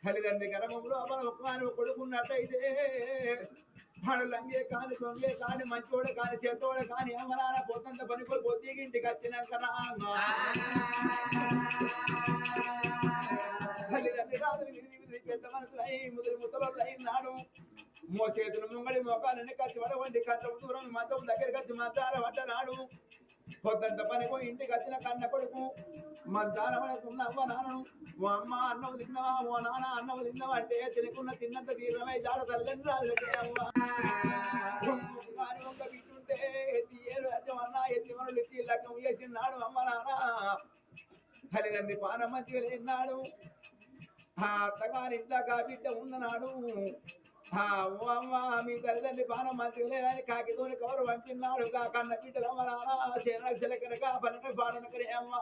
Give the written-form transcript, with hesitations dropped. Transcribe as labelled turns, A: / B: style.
A: తల్లిదండ్రి గర్భంలో మనం ఒక్కగాని కొడుకున్నట్టయితే వాడు లంగే కాని దొంగే కాని మంచోడ కాని చెట్టోడ కాని అమ్మనాన్న పొద్దంత పనిపోయి పొద్దుగింటికి వచ్చినాక తల్లిదండ్రి రాదు పెద్ద మనసులై ముదురు ముద్దలు అయినాడు మోసేతులు ముంగడి మోకాలని కచ్చి పడవండి కచ్చ దూరం మతం దగ్గరికి వచ్చి మంచాల పడ్డనాడు పొద్దంత పనిపోయి ఇంటికి వచ్చిన కన్న కొడుకు మంచాల పడుకున్న అవ్వ నాన్నను ఓ అమ్మ అన్నం తిన్నావా ఓ నాన్న అన్నం తిన్నావా అంటే తిన్నంత తీవ్రమై జాడ తల్లిని రాదు అవ్వ ఒక బిడ్డుంటే ఏడు అన్న ఎత్తి మనలు ఎత్తి లగ్గం చేసినాడు అమ్మ నాన్న తల్లిదండ్రి పాన మంచిగా లేనాడు ఆ అత్తగారి ఇంట్లో బిడ్డ ఉన్ననాడు ఓ అమ్మ మీ తల్లిదండ్రి పానం మంచిగా లేదని కాకితోని కవరు పంపినాడు కన్న బిడ్డలమ్మ నాన్న శనకరగా పన్నెండు పాడనకరే అమ్మ